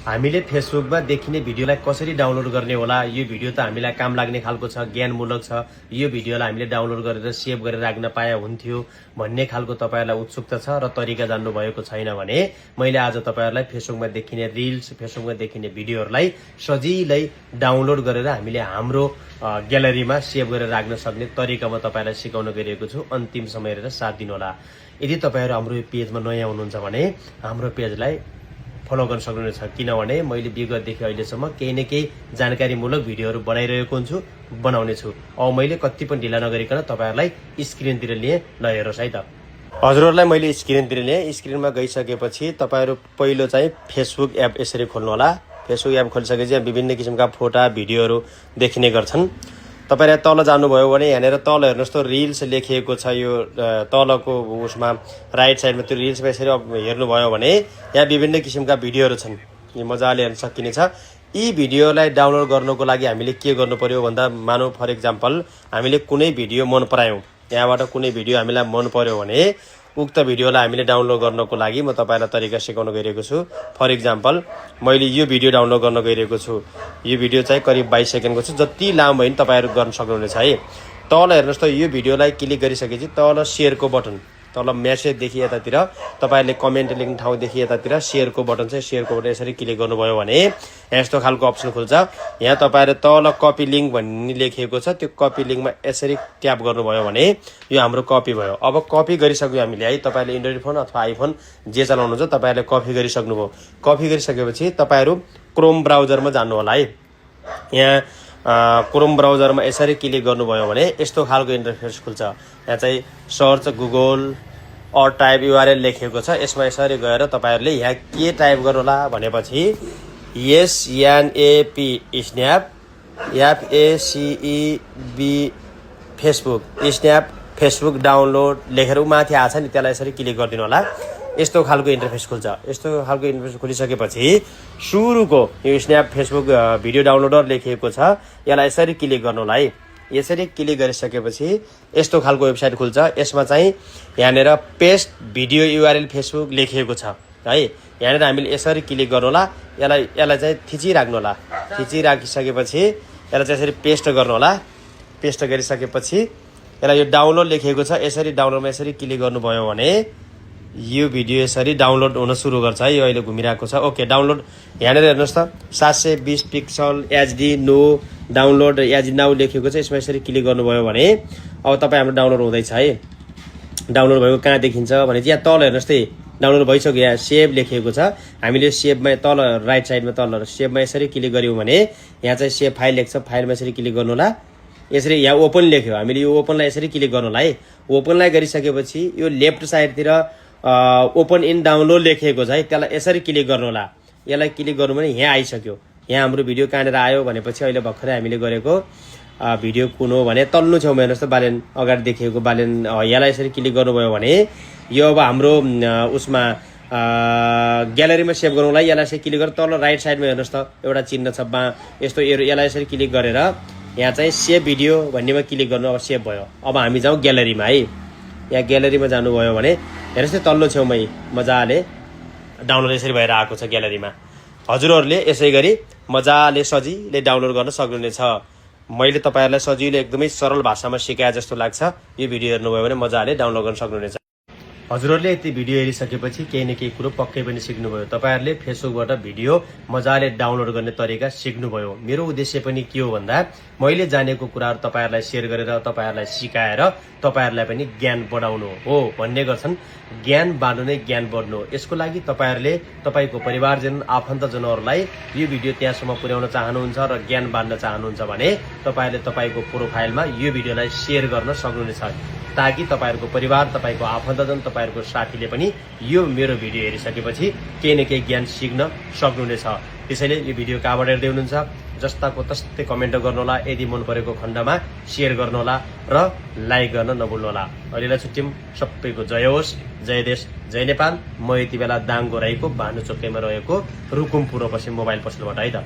हामीले फेसबुकमा देखिने भिडियोलाई कसरी डाउनलोड गर्ने होला, यो भिडियो त हामीलाई काम लाग्ने खालको छ, ज्ञानमूलक छ, यो भिडियोलाई हामीले डाउनलोड गरेर सेभ गरेर राख्न पाए हुन्थ्यो भन्ने खालको तपाईहरुलाई उत्सुकता छ र तरिका जान्नु भएको छैन भने मैले आज तपाईहरुलाई फेसबुकमा देखिने रिल्स, फेसबुकमा देखिने भिडियोहरुलाई सजिलै डाउनलोड गरेर हामीले हाम्रो ग्यालरीमा सेभ गरेर राख्न सक्ने तरिका म तपाईहरुलाई सिकाउन गइरहेको छु। अन्तिम समय हेरेर साथ दिनु होला। यदि तपाईहरु हाम्रो यो पेजमा नयाँ हुनुहुन्छ भने हाम्रो पेजलाई फलो गर्न सक्नुहुनेछ, किनभने मैले विगतदेखि अहिलेसम्म केही न केही जानकारीमूलक भिडियोहरू बनाइरहेको हुन्छु, बनाउने छु। अब मैले कति पनि ढिला नगरिकन तपाईहरुलाई स्क्रिनतिर लिए, ल हेरोस् है त। हजुरहरुलाई मैले स्क्रिनतिर लिए। स्क्रिनमा गइसकेपछि तपाईहरु पहिलो चाहिँ फेसबुक एप यसरी खोल्नु होला। फेसबुक एप खोलिसकेपछि यहाँ विभिन्न किसिमका फोटा भिडियोहरू देखिने गर्छन्। तपाईहरु तल जानुभयो भने यहाँनिर तल हेर्नुहोस् त रिल्स लेखिएको छ। यो तलको उसमा राइट साइडमा त्यो रिल्समा यसरी हेर्नुभयो भने यहाँ विभिन्न किसिमका भिडियोहरू छन्। यो मजाले हेर्न सकिनेछ। यी भिडियोलाई डाउनलोड गर्नको लागि हामीले के गर्नु पर्यो भन्दा, मानौ फर एक्जाम्पल हामीले कुनै भिडियो मन परायौं, यहाँबाट कुनै भिडियो हामीलाई मन पर्यो भने उक्त भिडियोलाई हामीले डाउनलोड गर्नको लागि म तपाईहरुलाई तरिका सिकाउन गइरहेको छु। फर एक्जाम्पल मैले यो भिडियो डाउनलोड गर्न गइरहेको छु। यो भिडियो चाहिँ करिब 22 सेकेन्डको छ। जति लामो भयो नि तपाईहरु गर्न सक्नुहुनेछ है। तल हेर्नुहोस् त यो भिडियोलाई क्लिक गरिसकेपछि तल शेयरको बटन, तल मेसेजदेखि यतातिर तपाईहरुले कमेन्ट लेख्ने ठाउँदेखि यतातिर शेयरको बटन छ। शेयरको बटन यसरी क्लिक गर्नुभयो भने यस्तो खालको अप्सन खुल्छ। यहाँ तपाईहरु तल कपी लिंक भन्ने लेखिएको छ, त्यो कपी लिंकमा यसरी ट्याप गर्नुभयो भने यो हाम्रो कपी भयो। अब कपी गरिसक्यो हामीले है। तपाईहरुले एन्ड्रोइड फोन अथवा आइफोन जे चलाउनुहुन्छ तपाईहरुले कपी गरिसक्नुभयो। कपी गरिसकेपछि तपाईहरु क्रोम ब्राउजरमा जानु होला है। यहाँ क्रोम ब्राउजरमा यसरी क्लिक गर्नुभयो भने यस्तो खालको इन्टरफेस खुल्छ। यहाँ चाहिँ सर्च गुगल और टाइप युआरएल लेखिएको छ। यसमा यसरी गएर तपाईहरुले यहाँ के टाइप गर्नु होला भनेपछि SNAP snap FACEB Facebook snap Facebook download लेखेर माथि आछ नि, त्यसलाई यसरी क्लिक गरिदिनु होला। यस्तो खालको इन्टरफेस खुल्छ। यस्तो खालको इन्टरफेस खुलिसकेपछि सुरुको यो स्न्याप फेसबुक भिडियो डाउनलोडर लेखिएको छ, यसलाई यसरी क्लिक गर्नु होला है। यसरी क्लिक गरिसकेपछि यस्तो खालको वेबसाइट खुल्छ। यसमा चाहिँ यहाँनिर पेस्ट भिडियो युआरएल फेसबुक लेखिएको छ है। यहाँनिर हामीले यसरी क्लिक गर्नु होला। यसलाई चाहिँ थिचिराख्नु होला। थिचिराखिसकेपछि यसलाई चाहिँ यसरी पेस्ट गर्नु होला। पेस्ट गरिसकेपछि यसलाई यो डाउनलोड लेखिएको छ, यसरी डाउनलोडमा यसरी क्लिक गर्नुभयो भने यो भिडियो यसरी डाउनलोड हुन सुरु गर्छ है। यो अहिले घुमिरहेको छ। ओके, डाउनलोड यहाँनिर हेर्नुहोस् त 720 pixel HD no download as now लेखेको छ। यसमा यसरी क्लिक गर्नुभयो भने अब तपाईँ हाम्रो डाउनलोड हुँदैछ है। डाउनलोड भएको कहाँ देखिन्छ भने चाहिँ यहाँ तल हेर्नुहोस् त डाउनलोड भइसक्यो। यहाँ सेभ लेखिएको छ। हामीले सेभमा तल राइट साइडमा तल सेभमा यसरी क्लिक गर्यौँ भने यहाँ चाहिँ सेभ फाइल लेख्छ। फाइलमा यसरी क्लिक गर्नु होला। यसरी यहाँ ओपन लेख्यो, हामीले यो ओपनलाई यसरी क्लिक गर्नु होला है। ओपनलाई गरिसकेपछि यो लेफ्ट साइडतिर ओपन इन डाउनलोड लेखिएको छ है, त्यसलाई यसरी क्लिक गर्नु होला। यसलाई क्लिक गर्नु भने यहाँ आइसक्यो। यहाँ हाम्रो भिडियो कहाँनिर आयो भनेपछि अहिले भर्खरै हामीले गरेको भिडियो कुन हो भने तल्लो छेउमा हेर्नुहोस् त बालेन अगाडि देखिएको बालेन। यसलाई यसरी क्लिक गर्नुभयो भने यो अब हाम्रो उसमा ग्यालरीमा सेभ गर्नुलाई यसलाई यसरी क्लिक गरेर तल राइट साइडमा हेर्नुहोस् त एउटा चिन्ह छ यस्तो। यसलाई यसरी क्लिक गरेर यहाँ चाहिँ सेभ भिडियो भन्नेमा क्लिक गर्नु। अब सेभ भयो। अब हामी जाउँ ग्यालरीमा है। यहाँ ग्यालरीमा जानुभयो भने हेर्नुहोस् त तल्लो छेउमै मजाले डाउनलोड यसरी भएर आएको छ ग्यालरीमा। हजुरहरूले यसै गरी मजाले सजिलै डाउनलोड गर्न सक्नुहुनेछ। मैले तपाईहरुलाई सजिलो एकदमै सरल भाषामा सिकाए जस्तो लाग्छ। यो भिडियो हेर्नुभयो भने मजाले डाउनलोड गर्न सक्नुहुनेछ। हजुरहरूले यति भिडियो हेरिसकेपछि केही न केही कुरो पक्कै पनि सिक्नुभयो। तपाईहरुले फेसबुकबाट भिडियो मजाले डाउनलोड गर्ने तरिका सिक्नुभयो। मेरो उद्देश्य पनि के हो भन्दा मैले जानेको कुराहरू तपाईहरुलाई शेयर गरेर तपाईहरुलाई सिकाएर तपाईहरुलाई पनि ज्ञान बढाउनु हो भन्ने गर्छन्। ज्ञान बाँड्नु नै ज्ञान बढ्नु। यसको लागि तपाईहरुले तपाईको परिवारजन आफन्तजनहरूलाई यो भिडियो त्यहाँसम्म पुर्याउन चाहनुहुन्छ र ज्ञान बाँड्न चाहनुहुन्छ भने तपाईहरुले तपाईको प्रोफाइलमा यो भिडियोलाई शेयर गर्न सक्नुहुनेछ, ताकि तपाईहरुको परिवार, तपाईको आफन्तजन, तपाईहरुको साथीले पनि यो मेरो भिडियो हेरिसकेपछि केही न केही ज्ञान सिक्न सक्नुहुनेछ। त्यसैले यो भिडियो कहाँबाट हेर्दै हुनुहुन्छ जस्ताको तस्तै कमेन्ट गर्नुहोला। यदि मन परेको खण्डमा शेयर गर्नुहोला र लाइक गर्न नभुल्नुहोला। अहिलेलाई छुट्यौं। सबैको जय होस्। जय देश, जय नेपाल। म यति बेला दाङ गोराईको भानुचोकैमा रहेको रुकुम पूर्व पश्चिम मोबाइल पसलबाट है त।